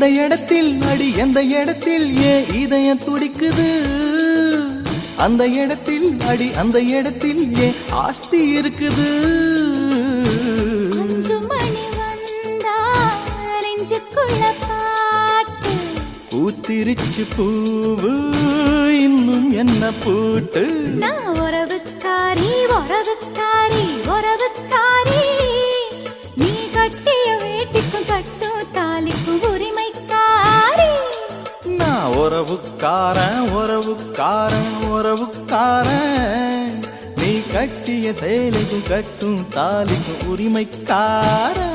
எந்த இடத்தில் அடி எந்த இடத்தில் ஏன் இதயம் துடிக்குது அந்த இடத்தில் அடி அந்த இடத்தில் ஏன் ஆஸ்தி இருக்குது பூத்திருச்சு பூவு இன்னும் என்ன பூட்டு நான் உறவுக்காரி உறவுக்காரி உறவுக்காரி நீ கட்டிய வேட்டிக்கும் கட்டும் தாலிக்கும் உரிமைக்காரி நான் உறவுக்காரன் உறவுக்காரன் உறவுக்காரன் நீ கட்டிய சேலைக்கும் கட்டும் தாலிக்கும் உரிமைக்காரன்